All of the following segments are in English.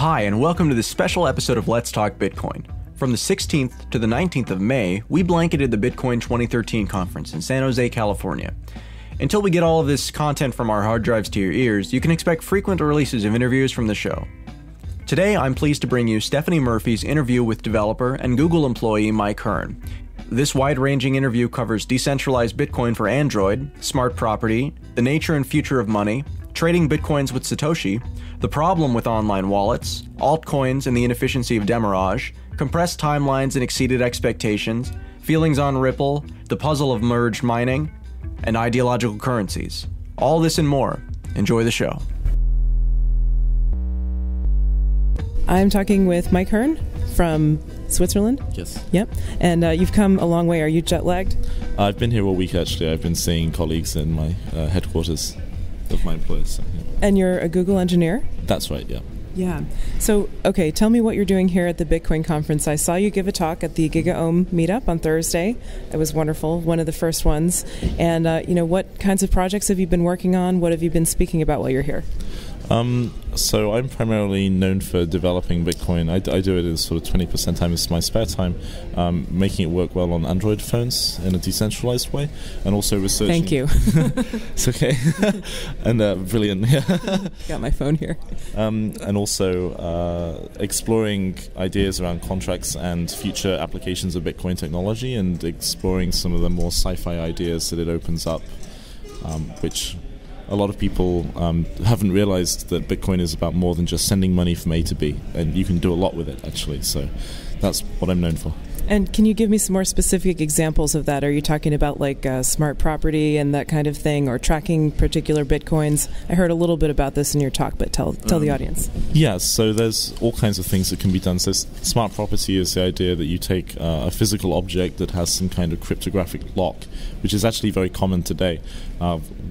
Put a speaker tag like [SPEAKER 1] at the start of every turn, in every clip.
[SPEAKER 1] Hi, and welcome to this special episode of Let's Talk Bitcoin. From the 16th to the 19th of May, we blanketed the Bitcoin 2013 conference in San Jose, California. Until we get all of this content from our hard drives to your ears, you can expect frequent releases of interviews from the show. Today, I'm pleased to bring you Stephanie Murphy's interview with developer and Google employee Mike Hearn. This wide-ranging interview covers decentralized Bitcoin for Android, smart property, the nature and future of money, trading Bitcoins with Satoshi, the problem with online wallets, altcoins and the inefficiency of demurrage, compressed timelines and exceeded expectations, feelings on Ripple, the puzzle of merged mining, and ideological currencies. All this and more. Enjoy the show.
[SPEAKER 2] I'm talking with Mike Hearn from Switzerland.
[SPEAKER 3] Yes.
[SPEAKER 2] Yep. And you've come a long way. Are you jet lagged?
[SPEAKER 3] I've been here all week, actually. I've been seeing colleagues in my headquarters of my employers. So, yeah.
[SPEAKER 2] And you're a Google engineer?
[SPEAKER 3] That's right, yeah.
[SPEAKER 2] Yeah. So, okay, tell me what you're doing here at the Bitcoin conference. I saw you give a talk at the GigaOM meetup on Thursday. It was wonderful, one of the first ones. And, what kinds of projects have you been working on? What have you been speaking about while you're here?
[SPEAKER 3] So I'm primarily known for developing Bitcoin. I do it as sort of 20% time is my spare time, making it work well on Android phones in a decentralized way, and also researching.
[SPEAKER 2] Thank you.
[SPEAKER 3] It's okay. And brilliant.
[SPEAKER 2] Got my phone here.
[SPEAKER 3] And also exploring ideas around contracts and future applications of Bitcoin technology, and exploring some of the more sci-fi ideas that it opens up, which a lot of people haven't realized that Bitcoin is about more than just sending money from A to B, and you can do a lot with it, actually. So that's what I'm known for.
[SPEAKER 2] And can you give me some more specific examples of that? Are you talking about like smart property and that kind of thing, or tracking particular Bitcoins? I heard a little bit about this in your talk, but tell the audience.
[SPEAKER 3] Yeah, so there's all kinds of things that can be done. So smart property is the idea that you take a physical object that has some kind of cryptographic lock, which is actually very common today.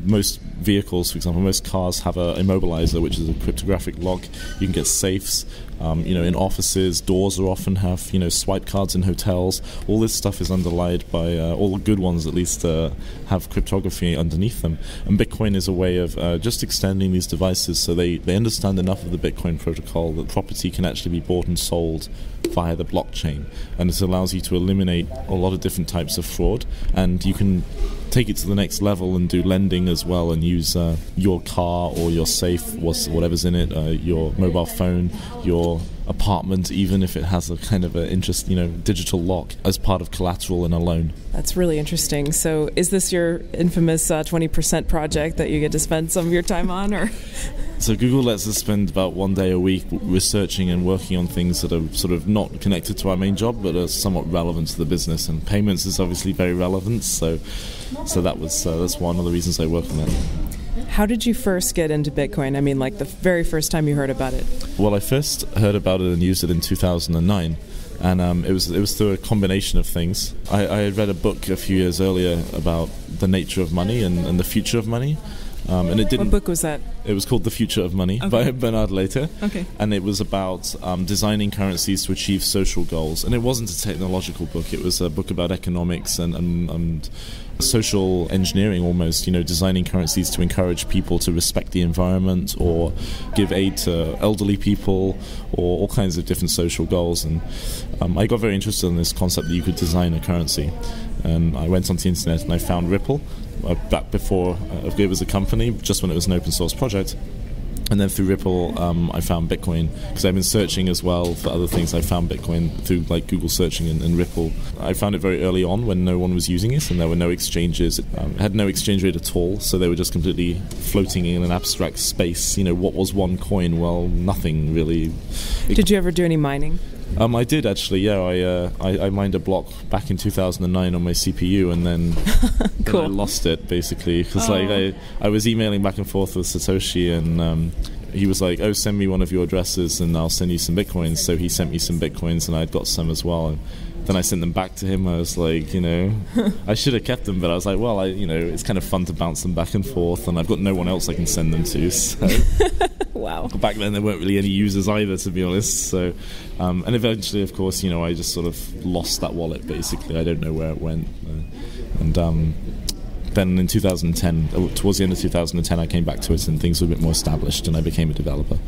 [SPEAKER 3] Most vehicles, for example, most cars have an immobilizer, which is a cryptographic lock. You can get safes. In offices, doors are often have, swipe cards in hotels. All this stuff is underlaid by, all the good ones at least, have cryptography underneath them. And Bitcoin is a way of just extending these devices so they understand enough of the Bitcoin protocol that property can actually be bought and sold via the blockchain. And it allows you to eliminate a lot of different types of fraud, and you can take it to the next level and do lending as well, and use your car or your safe, whatever's in it, your mobile phone, your apartment, even if it has a kind of digital lock, as part of collateral in a loan.
[SPEAKER 2] That's really interesting. So is this your infamous 20% project that you get to spend some of your time on, or?
[SPEAKER 3] So Google lets us spend about one day a week researching and working on things that are sort of not connected to our main job, but are somewhat relevant to the business. And payments is obviously very relevant. So that's one of the reasons I work on it.
[SPEAKER 2] How did you first get into Bitcoin? I mean, like the very first time you heard about it.
[SPEAKER 3] Well, I first heard about it and used it in 2009. And it was through a combination of things. I had read a book a few years earlier about the nature of money and the future of money. And it didn't.
[SPEAKER 2] What book was that?
[SPEAKER 3] It was called The Future of Money by Bernard Later.
[SPEAKER 2] Okay.
[SPEAKER 3] And it was about designing currencies to achieve social goals. And it wasn't a technological book. It was a book about economics and social engineering almost, designing currencies to encourage people to respect the environment or give aid to elderly people or all kinds of different social goals. And I got very interested in this concept that you could design a currency. And I went onto the internet and I found Ripple back before it was a company, just when it was an open source project. And then through Ripple, I found Bitcoin, because I've been searching as well for other things. I found Bitcoin through like Google searching and Ripple. I found it very early on when no one was using it and there were no exchanges. It had no exchange rate at all, so they were just completely floating in an abstract space. What was one coin? Well, nothing really.
[SPEAKER 2] Did you ever do any mining?
[SPEAKER 3] I did actually, yeah. I mined a block back in 2009 on my CPU, and then,
[SPEAKER 2] cool.
[SPEAKER 3] Then I lost it basically because I was emailing back and forth with Satoshi, and he was like, "Oh, send me one of your addresses, and I'll send you some bitcoins." So he sent me some bitcoins, and I'd got some as well. And then I sent them back to him. I was like, I should have kept them, but I was like, well, it's kind of fun to bounce them back and forth, and I've got no one else I can send them to. So.
[SPEAKER 2] Wow.
[SPEAKER 3] Back then there weren't really any users either, to be honest. So, and eventually, of course, I just sort of lost that wallet. Basically, I don't know where it went, then in 2010, towards the end of 2010, I came back to it and things were a bit more established and I became a developer.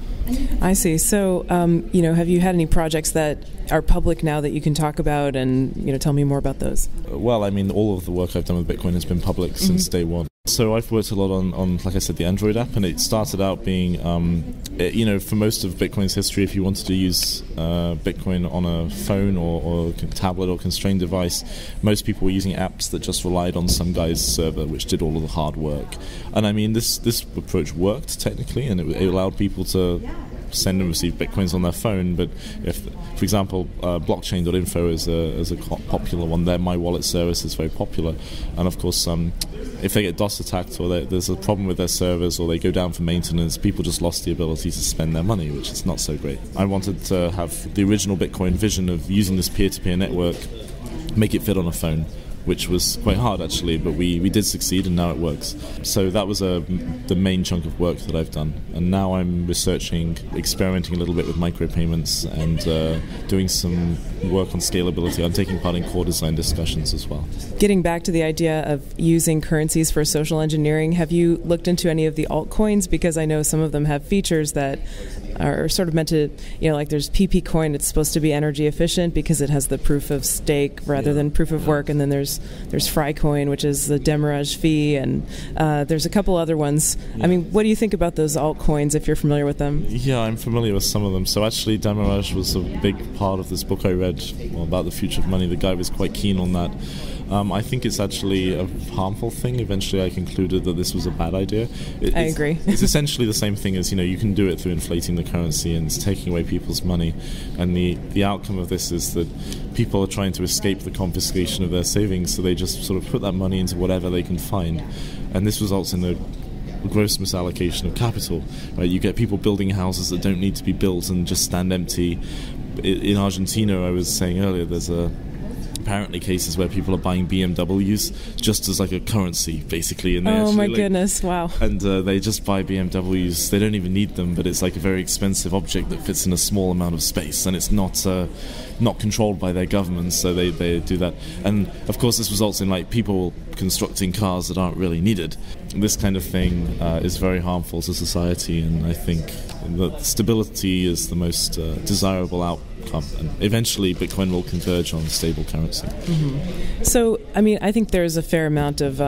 [SPEAKER 2] I see. So, have you had any projects that are public now that you can talk about and, tell me more about those?
[SPEAKER 3] Well, I mean, all of the work I've done with Bitcoin has been public since day one. So I've worked a lot on, like I said, the Android app, and it started out being, for most of Bitcoin's history, if you wanted to use Bitcoin on a phone or tablet or constrained device, most people were using apps that just relied on some guy's server, which did all of the hard work. And I mean, this approach worked technically, and it allowed people to send and receive Bitcoins on their phone. But if, for example, blockchain.info is a popular one there, My Wallet service is very popular, and of course if they get DOS attacked or there's a problem with their servers or they go down for maintenance, people just lost the ability to spend their money, which is not so great. I wanted to have the original Bitcoin vision of using this peer-to-peer network, make it fit on a phone, which was quite hard actually, but we did succeed and now it works. So that was the main chunk of work that I've done. And now I'm researching, experimenting a little bit with micropayments and doing some work on scalability. I'm taking part in core design discussions as well.
[SPEAKER 2] Getting back to the idea of using currencies for social engineering, have you looked into any of the altcoins? Because I know some of them have features that are sort of meant to, like there's PP coin, it's supposed to be energy efficient because it has the proof of stake rather than proof of work, and then there's Frycoin, which is the demurrage fee, and there's a couple other ones. I mean, what do you think about those altcoins if you're familiar with them? Yeah,
[SPEAKER 3] I'm familiar with some of them. So actually demurrage was a big part of this book I read about the future of money. The guy was quite keen on that. I think it's actually a harmful thing. Eventually I concluded that this was a bad idea.
[SPEAKER 2] I agree.
[SPEAKER 3] It's essentially the same thing as, you can do it through inflating the currency and it's taking away people's money. And the outcome of this is that people are trying to escape the confiscation of their savings, so they just sort of put that money into whatever they can find. And this results in a gross misallocation of capital. Right? You get people building houses that don't need to be built and just stand empty. In Argentina, I was saying earlier, there's apparently cases where people are buying BMWs just as like a currency, basically. And
[SPEAKER 2] oh my goodness, wow.
[SPEAKER 3] And they just buy BMWs. They don't even need them, but it's like a very expensive object that fits in a small amount of space, and it's not controlled by their governments, so they do that. And of course this results in like people constructing cars that aren't really needed. This kind of thing is very harmful to society, and I think that stability is the most desirable outcome, and eventually Bitcoin will converge on stable currency.
[SPEAKER 2] Mm-hmm. So, I mean, I think there's a fair amount of,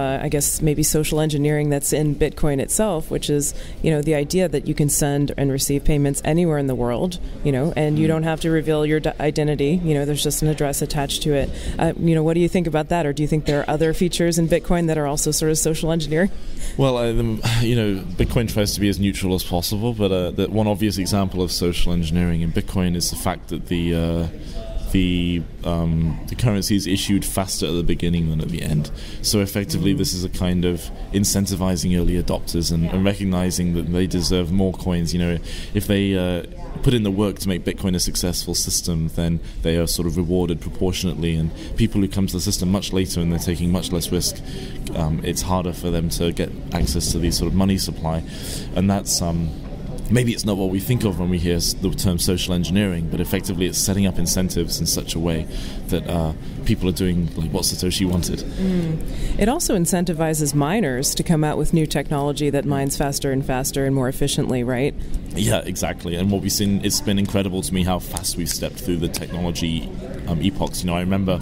[SPEAKER 2] maybe social engineering that's in Bitcoin itself, which is, the idea that you can send and receive payments anywhere in the world, and you don't have to reveal your identity. There's just an address attached to it. What do you think about that? Or do you think there are other features in Bitcoin that are also sort of social engineering?
[SPEAKER 3] Well, Bitcoin tries to be as neutral as possible, but the one obvious example of social engineering in Bitcoin is the fact that the currency is issued faster at the beginning than at the end. So effectively, this is a kind of incentivizing early adopters and recognizing that they deserve more coins. If they put in the work to make Bitcoin a successful system, then they are sort of rewarded proportionately. And people who come to the system much later and they're taking much less risk, it's harder for them to get access to the sort of money supply. And that's maybe it's not what we think of when we hear the term social engineering, but effectively it's setting up incentives in such a way that people are doing like what Satoshi wanted.
[SPEAKER 2] It also incentivizes miners to come out with new technology that mines faster and faster and more efficiently, right?
[SPEAKER 3] Yeah, exactly. And what we've seen, it's been incredible to me how fast we've stepped through the technology epochs. I remember...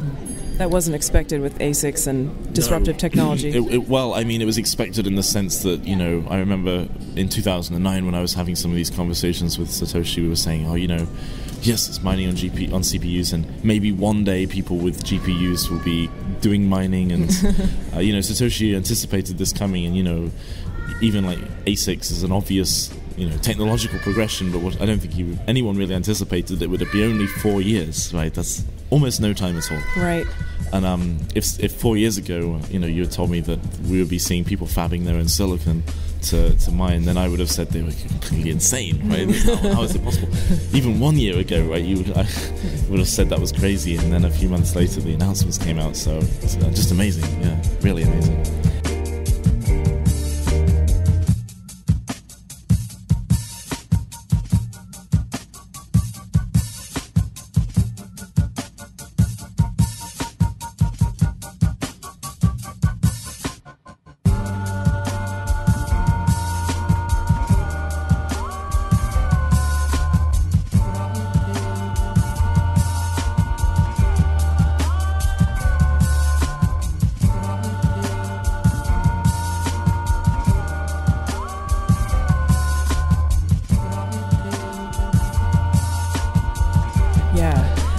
[SPEAKER 2] That wasn't expected with ASICs and disruptive technology.
[SPEAKER 3] It was expected in the sense that, I remember in 2009 when I was having some of these conversations with Satoshi, we were saying, yes, it's mining on CPUs, and maybe one day people with GPUs will be doing mining, and, Satoshi anticipated this coming, and, even like ASICs is an obvious, technological progression, but what I don't think anyone really anticipated it would be only 4 years, right? That's almost no time at all.
[SPEAKER 2] Right.
[SPEAKER 3] And if 4 years ago, you had told me that we would be seeing people fabbing their own silicon to mine, then I would have said they were completely insane, right? How is it possible? Even 1 year ago, right, I would have said that was crazy, and then a few months later the announcements came out, so it's just amazing, yeah, really amazing.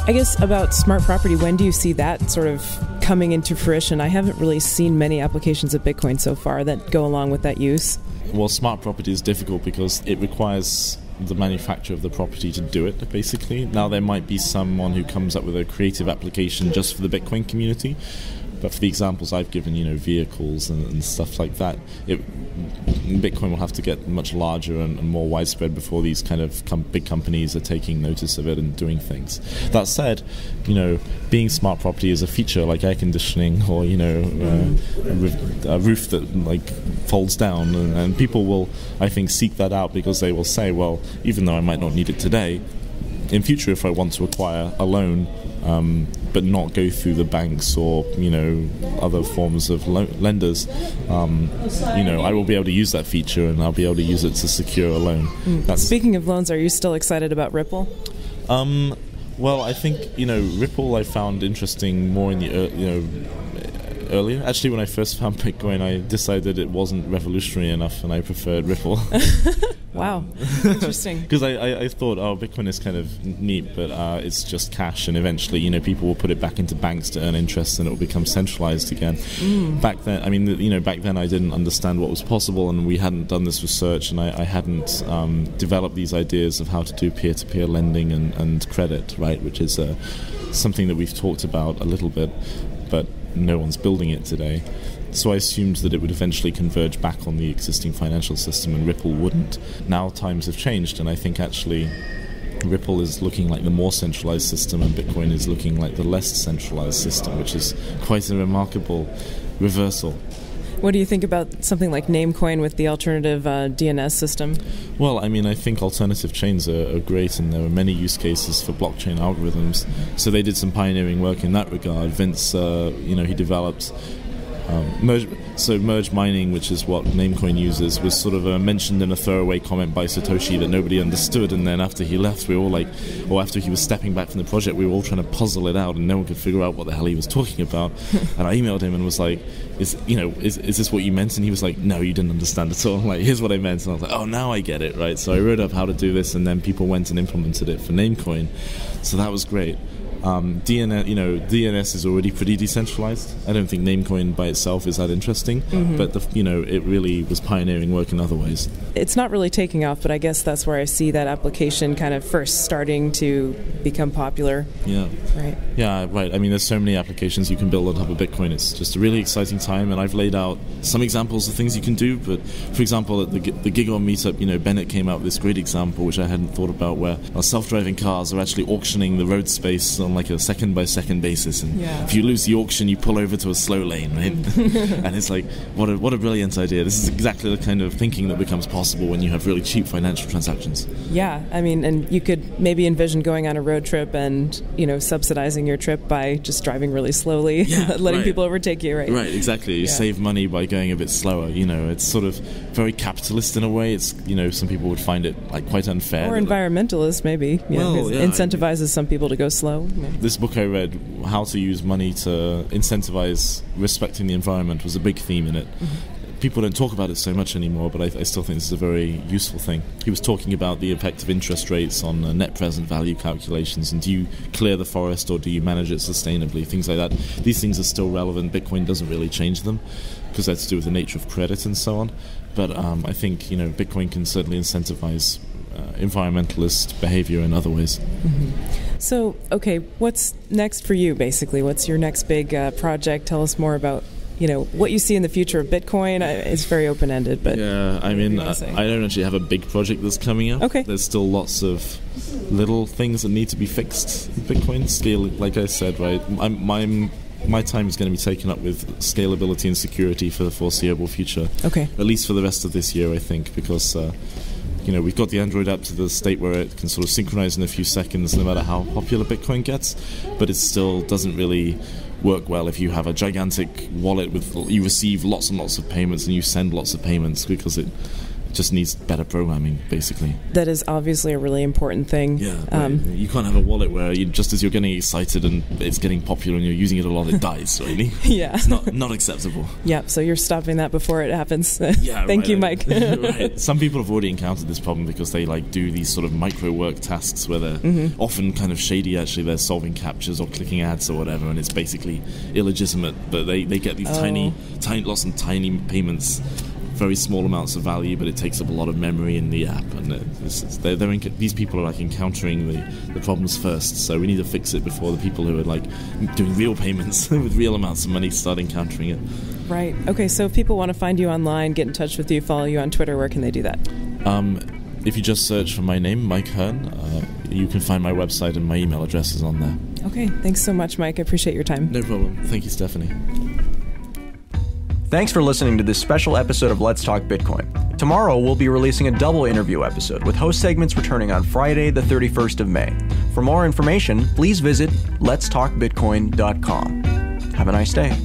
[SPEAKER 2] I guess about smart property, when do you see that sort of coming into fruition? I haven't really seen many applications of Bitcoin so far that go along with that use.
[SPEAKER 3] Well, smart property is difficult because it requires the manufacturer of the property to do it, basically. Now, there might be someone who comes up with a creative application just for the Bitcoin community, but for the examples I've given, vehicles and stuff like that, Bitcoin will have to get much larger and more widespread before these kind of big companies are taking notice of it and doing things. That said, being smart property is a feature like air conditioning or, a roof that folds down, and people will, I think, seek that out because they will say, well, even though I might not need it today, in future if I want to acquire a loan, but not go through the banks or other forms of lenders, I will be able to use that feature and I'll be able to use it to secure a loan.
[SPEAKER 2] Speaking of loans, are you still excited about Ripple?
[SPEAKER 3] Well, I think Ripple I found interesting more in the earlier. Actually, when I first found Bitcoin, I decided it wasn't revolutionary enough and I preferred Ripple.
[SPEAKER 2] Wow, interesting.
[SPEAKER 3] Because I thought, Bitcoin is kind of neat, but it's just cash, and eventually, people will put it back into banks to earn interest, and it will become centralized again. Back then, I didn't understand what was possible, and we hadn't done this research, and I hadn't developed these ideas of how to do peer-to-peer lending and credit, right? Which is something that we've talked about a little bit, but no one's building it today. So I assumed that it would eventually converge back on the existing financial system and Ripple wouldn't. Now times have changed, and I think actually Ripple is looking like the more centralized system and Bitcoin is looking like the less centralized system, which is quite a remarkable reversal.
[SPEAKER 2] What do you think about something like Namecoin with the alternative DNS system?
[SPEAKER 3] Well, I think alternative chains are great, and there are many use cases for blockchain algorithms. So they did some pioneering work in that regard. Vince, he developed merge mining, which is what Namecoin uses, was sort of mentioned in a throwaway comment by Satoshi that nobody understood, and then after he left, we were all like, or after he was stepping back from the project, we were all trying to puzzle it out, and no one could figure out what the hell he was talking about. And I emailed him and was like, is this what you meant? And he was like, no, you didn't understand at all. Like, here's what I meant. And I was like, oh, now I get it, right? So I wrote up how to do this, and then people went and implemented it for Namecoin. So that was great. DNS is already pretty decentralized. I don't think Namecoin by itself is that interesting, but it really was pioneering work in other ways.
[SPEAKER 2] It's not really taking off, but I guess that's where I see that application kind of first starting to become popular.
[SPEAKER 3] Yeah.
[SPEAKER 2] Right.
[SPEAKER 3] Yeah, right. There's so many applications you can build on top of Bitcoin. It's just a really exciting time, and I've laid out some examples of things you can do. But for example, at the GigOn meetup, Bennett came out with this great example, which I hadn't thought about, where our self-driving cars are actually auctioning the road space on like a second-by-second basis, and if you lose the auction, you pull over to a slow lane, right? And it's like, what a brilliant idea. This is exactly the kind of thinking that becomes possible when you have really cheap financial transactions.
[SPEAKER 2] Yeah, and you could maybe envision going on a road trip and, subsidizing your trip by just driving really slowly, letting people overtake you, right? Right,
[SPEAKER 3] exactly. You save money by going a bit slower. It's sort of very capitalist in a way. It's, some people would find it like quite unfair.
[SPEAKER 2] Or environmentalist, maybe. Incentivizes some people to go slow.
[SPEAKER 3] This book I read, How to Use Money to Incentivize Respecting the Environment, was a big theme in it. People don't talk about it so much anymore, but I still think this is a very useful thing. He was talking about the effect of interest rates on net present value calculations, and do you clear the forest or do you manage it sustainably, things like that. These things are still relevant. Bitcoin doesn't really change them because that's to do with the nature of credit and so on. But I think Bitcoin can certainly incentivize environmentalist behavior in other ways.
[SPEAKER 2] So, okay, what's next for you, basically? What's your next big project? Tell us more about what you see in the future of Bitcoin. It's very open-ended, but
[SPEAKER 3] I don't actually have a big project that's coming up.
[SPEAKER 2] Okay.
[SPEAKER 3] There's still lots of little things that need to be fixed in Bitcoin. Scale, like I said, right, my time is going to be taken up with scalability and security for the foreseeable future.
[SPEAKER 2] Okay.
[SPEAKER 3] At least for the rest of this year, I think, because we've got the Android app to the state where it can sort of synchronize in a few seconds no matter how popular Bitcoin gets, but it still doesn't really work well if you have a gigantic wallet with you receive lots and lots of payments and you send lots of payments, because It just needs better programming, basically.
[SPEAKER 2] That is obviously a really important thing.
[SPEAKER 3] Yeah, you can't have a wallet where just as you're getting excited and it's getting popular and you're using it a lot, it dies, really.
[SPEAKER 2] Yeah.
[SPEAKER 3] It's not acceptable.
[SPEAKER 2] Yeah, so you're stopping that before it happens.
[SPEAKER 3] Yeah,
[SPEAKER 2] Thank you, Mike.
[SPEAKER 3] Right. Some people have already encountered this problem because they do these sort of micro work tasks where they're often kind of shady. Actually, they're solving captures or clicking ads or whatever, and it's basically illegitimate. But they get these tiny lots and tiny payments, very small amounts of value, but it takes up a lot of memory in the app, and these people are encountering the problems first. So we need to fix it before the people who are doing real payments with real amounts of money start encountering it.
[SPEAKER 2] Right. Okay. So if people want to find you online, get in touch with you, follow you on Twitter, where can they do that?
[SPEAKER 3] If you just search for my name, Mike Hearn, you can find my website and my email address is on there.
[SPEAKER 2] Okay. Thanks so much, Mike. I appreciate your time.
[SPEAKER 3] No problem. Thank you, Stephanie.
[SPEAKER 1] Thanks for listening to this special episode of Let's Talk Bitcoin. Tomorrow, we'll be releasing a double interview episode with host segments returning on Friday, the 31st of May. For more information, please visit letstalkbitcoin.com. Have a nice day.